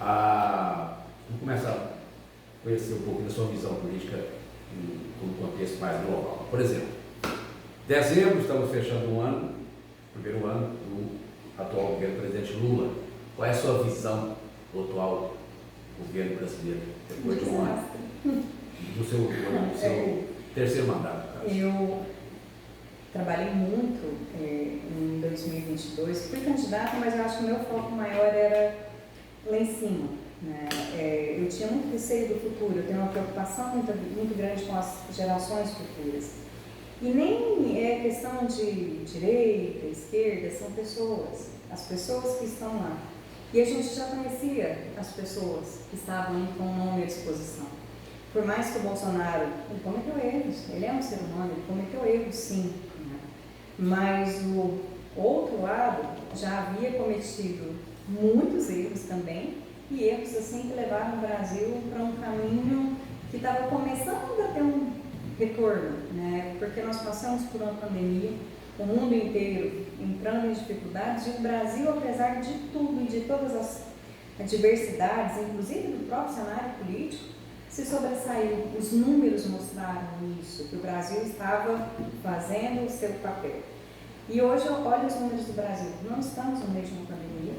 Vamos começar a conhecer um pouco da sua visão política no contexto mais global. Por exemplo, dezembro, estamos fechando um ano, primeiro ano do atual governo presidente Lula. Qual é a sua visão do atual governo brasileiro, depois de um ano, do seu terceiro mandato? Eu trabalhei muito em 2022, fui candidata, mas eu acho que o meu foco maior era lá em cima. Né? Eu tinha muito receio do futuro, eu tenho uma preocupação muito grande com as gerações futuras. E nem é questão de direita, esquerda, são pessoas, as pessoas que estão lá. E a gente já conhecia as pessoas que estavam com o nome à disposição. Por mais que o Bolsonaro, ele cometeu erros, ele é um ser humano, ele cometeu erros sim, né? Mas o outro lado já havia cometido muitos erros também, e erros assim que levaram o Brasil para um caminho que estava começando a ter um retorno, né? Porque nós passamos por uma pandemia, o mundo inteiro entrando em dificuldades, e o Brasil, apesar de tudo e de todas as adversidades, inclusive do próprio cenário político, se sobressaiu. Os números mostraram isso, que o Brasil estava fazendo o seu papel. E hoje eu olho os números do Brasil, não estamos no meio de uma pandemia,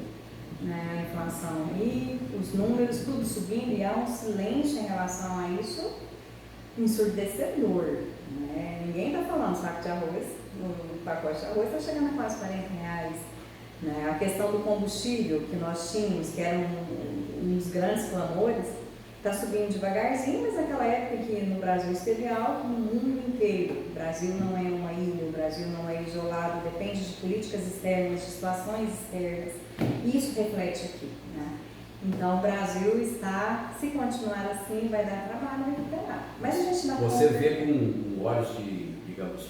né? A inflação aí, os números, tudo subindo, e há um silêncio em relação a isso ensurdecedor. Né? Ninguém está falando saco de arroz, o pacote de arroz está chegando a quase R$40. Né? A questão do combustível que nós tínhamos, que era um dos grandes clamores, está subindo devagarzinho, mas naquela época que no Brasil esteve alto, no mundo inteiro. O Brasil não é uma ilha, o Brasil não é isolado, depende de políticas externas, de situações externas. E isso reflete aqui. Né? Então o Brasil está, se continuar assim, vai dar trabalho recuperar. Mas a gente dá conta. Você vê com olhos de, digamos,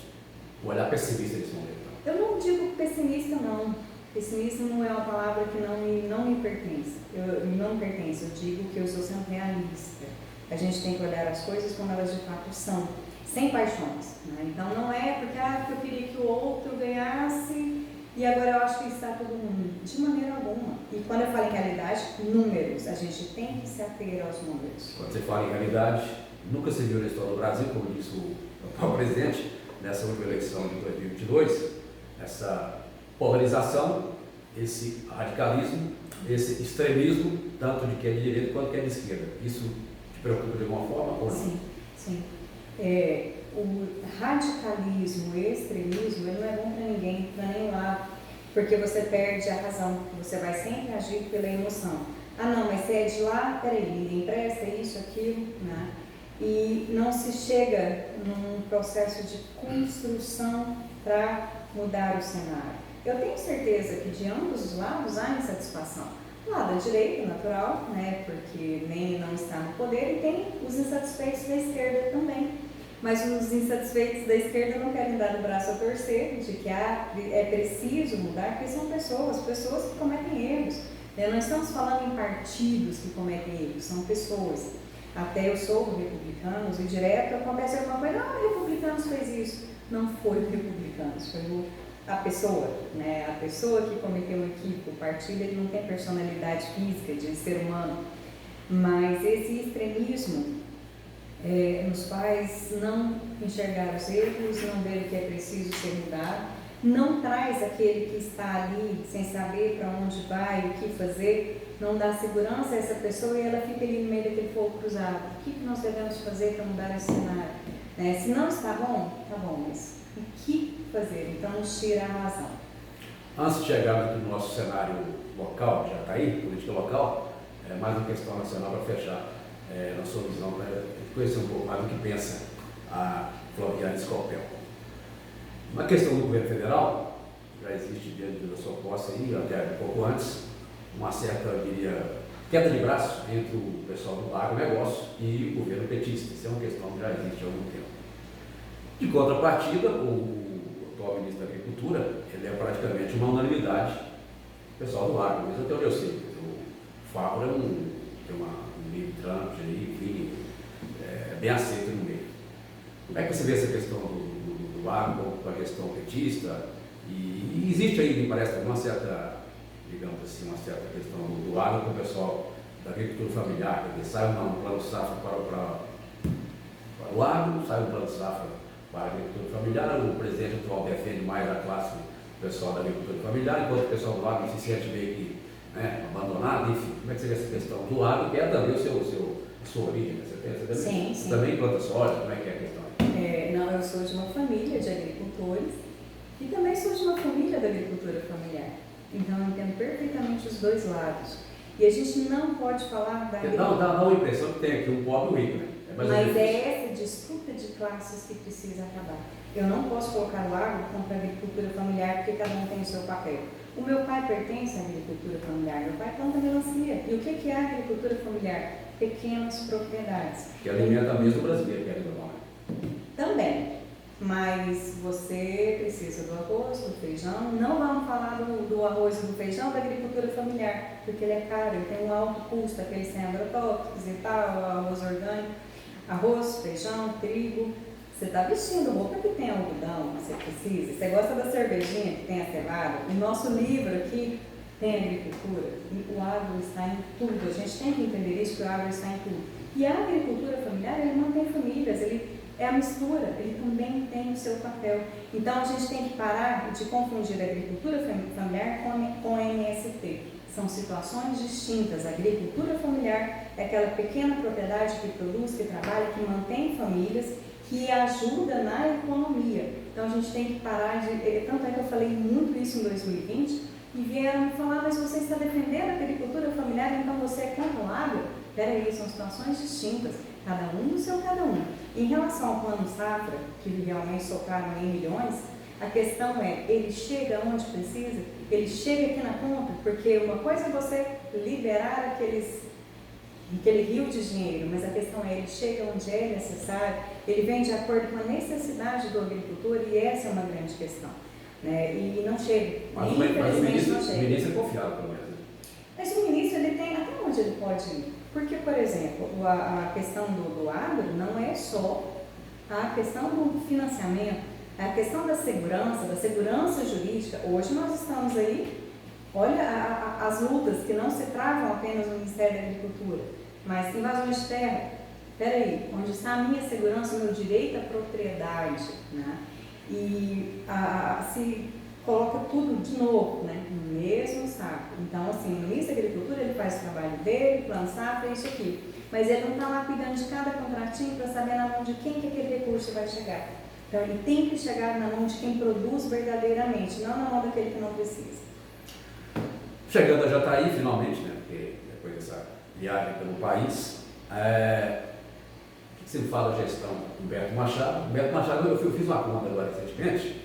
um olhar pessimista nesse momento? Eu não digo pessimista, não. Pessimismo não é uma palavra que não me pertence. Eu digo que eu sou sempre realista. A gente tem que olhar as coisas como elas de fato são, sem paixões. Né? Então não é porque eu queria que o outro ganhasse e agora eu acho que está todo mundo. De maneira alguma. E quando eu falo em realidade, números. A gente tem que se ater aos números. Quando você fala em realidade, nunca se viu na história do Brasil, como disse o atual presidente, nessa última eleição de 2022, essa polarização, esse radicalismo, esse extremismo, tanto de quem é de direita quanto de quem é de esquerda. Isso te preocupa de alguma forma ou não? Sim, sim. O radicalismo e extremismo, ele não é bom para ninguém, para nenhum lado, porque você perde a razão, você vai sempre agir pela emoção. Ah não, mas você é de lá, peraí, ninguém presta, isso, aquilo, né? E não se chega num processo de construção para mudar o cenário. Eu tenho certeza que de ambos os lados há insatisfação. Do lado da direita, natural, né, porque nem não está no poder, e tem os insatisfeitos da esquerda também. Mas os insatisfeitos da esquerda não querem dar o braço a torcer de que é preciso mudar, porque são pessoas que cometem erros. Não estamos falando em partidos que cometem erros, são pessoas. Até eu sou do Republicanos e direto acontece alguma coisa, o Republicanos fez isso. Não foi o Republicanos, foi a pessoa, né? A pessoa que cometeu um equívoco. O partido ele não tem personalidade física de ser humano, mas esse extremismo nos faz não enxergar os erros, não ver o que é preciso ser mudado, não traz aquele que está ali sem saber para onde vai, o que fazer, não dá segurança a essa pessoa e ela fica ali no meio daquele fogo cruzado. O que nós devemos fazer para mudar esse cenário? Se não está bom, mas o que fazer? Então nos tira a razão. Antes de chegar no nosso cenário local, já está aí, política local, mais uma questão nacional para fechar na sua visão, para conhecer um pouco mais do que pensa a Flaviane Scopel. Na questão do governo federal, já existe desde a sua posse aí, até um pouco antes, uma certa, eu diria, queda de braço entre o pessoal do agronegócio e o governo petista. Isso é uma questão que já existe há algum tempo. De contrapartida, o atual ministro da Agricultura, ele é praticamente uma unanimidade do pessoal do agro, mas até onde eu sei, o Fábio tem um meio Trump aí, enfim, bem aceito no meio. Como é que você vê essa questão do agro com a questão petista? E existe aí, me parece, uma certa, digamos assim, uma certa questão do agro com o pessoal da agricultura familiar, quer dizer, sai um plano safra para o agro, sai um plano safra para a agricultura familiar, o presidente atual defende mais a classe pessoal da agricultura familiar, enquanto o pessoal do agro se sente meio que, né, abandonado, enfim. Como é que seria essa questão do agro, que é também a sua origem, né? Sim, sim. Também planta soja, como é que é a questão? Não, eu sou de uma família de agricultores e também sou de uma família da agricultura familiar. Então eu entendo perfeitamente os dois lados. E a gente não pode falar da agricultura. Dá uma impressão que tem aqui um pobre e um rico, né? Mas é essa disputa de classes que precisa acabar. Eu não posso colocar o agro contra a agricultura familiar, porque cada um tem o seu papel. O meu pai pertence à agricultura familiar, meu pai planta melancia. E o que é a agricultura familiar? Pequenas propriedades. Que alimenta mesmo o brasileiro, que é normal. Também. Mas você precisa do arroz, do feijão. Não vamos falar do arroz e do feijão da agricultura familiar, porque ele é caro, ele tem um alto custo, aquele sem agrotóxicos e tal, arroz orgânico. Arroz, feijão, trigo. Você está vestindo roupa que tem algodão, que você precisa. Você gosta da cervejinha que tem a cevada. O nosso livro aqui tem agricultura. E o agro está em tudo. A gente tem que entender isso, que o agro está em tudo. E a agricultura familiar, ele mantém famílias, ele é a mistura, ele também tem o seu papel. Então a gente tem que parar de confundir a agricultura familiar com a MST. São situações distintas. A agricultura familiar é aquela pequena propriedade que produz, que trabalha, que mantém famílias, que ajuda na economia. Então a gente tem que parar de... Tanto é que eu falei muito isso em 2020 e vieram me falar, mas você está defendendo a agricultura familiar, então você é contra o agro? Peraí, são situações distintas, cada um do seu cada um. Em relação ao plano safra, que realmente socaram em milhões, a questão é, ele chega onde precisa? Ele chega aqui na conta? Porque uma coisa é você liberar aquele rio de dinheiro, mas a questão é, ele chega onde é necessário, ele vem de acordo com a necessidade do agricultor, e essa é uma grande questão. Né? E não chega. Mas o ministro é confiável, pelo menos. Mas o ministro, ele tem, até onde ele pode ir? Porque, por exemplo, a questão do agro não é só a questão do financiamento, é a questão da segurança jurídica. Hoje nós estamos aí, olha as lutas que não se travam apenas no Ministério da Agricultura, mas invasões de terra. Espera aí, onde está a minha segurança, o meu direito à propriedade, né? E se coloca tudo de novo, né, no mesmo saco. Então, assim, o ministro da Agricultura, ele faz o trabalho dele, plano safra, isso aqui. Mas ele não está lá cuidando de cada contratinho para saber na mão de quem que aquele recurso vai chegar. Então, ele tem que chegar na mão de quem produz verdadeiramente, não na mão daquele que não precisa. Chegando a Jataí, finalmente, né, porque depois dessa viagem pelo país, o que você me fala da gestão do Humberto Machado? Humberto Machado, eu fiz uma conta agora recentemente,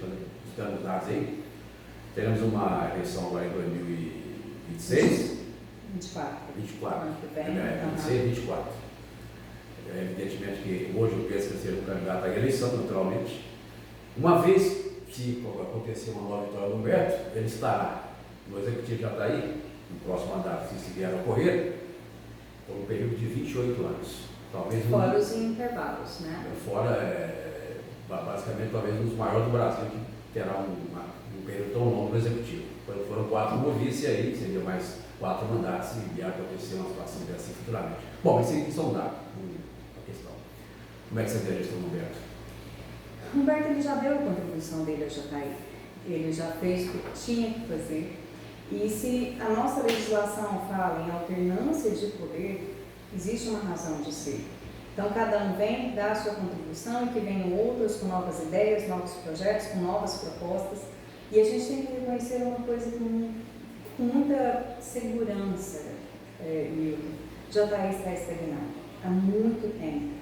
buscando os dados aí. Teremos uma eleição agora em 2026. 24. 26 e 24. Evidentemente que hoje eu penso que seja um candidato à eleição, naturalmente. Uma vez, se acontecer uma nova vitória do Humberto, ele estará no Executivo de Jataí, no próximo mandato, se vier a ocorrer, por um período de 28 anos. Talvez fora os intervalos, né? Fora, basicamente, talvez um dos maiores do Brasil, que terá um período tão longo no Executivo. Foram 4 como vice aí, seria mais 4 mandatos se vier a acontecer uma situação dessa futuramente. Bom, isso é um dado, uma questão. Como é que você vê a gestão do Humberto? Humberto, ele já deu a contribuição dele ao Jataí. Ele já fez o que tinha que fazer. E se a nossa legislação fala em alternância de poder, existe uma razão de ser. Então, cada um vem, dá a sua contribuição e que venham outros com novas ideias, novos projetos, com novas propostas. E a gente tem que reconhecer uma coisa com muita segurança, Milton. Jataí está estagnado há muito tempo.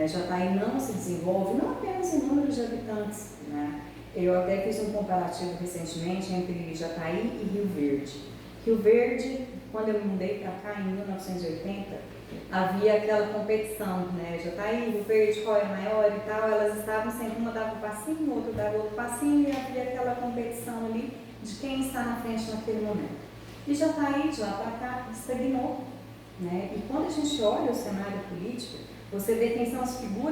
Jataí não se desenvolve, não apenas em número de habitantes, né? Eu até fiz um comparativo recentemente entre Jataí e Rio Verde. Rio Verde, quando eu me mudei para cá em 1980, havia aquela competição, né? Jataí, Rio Verde, qual é maior e tal, elas estavam sempre, uma dava um passinho, outro dava outro passinho, e havia aquela competição ali de quem está na frente naquele momento. E Jataí, de lá para cá, estagnou, né? E quando a gente olha o cenário político, você vê quem são as figuras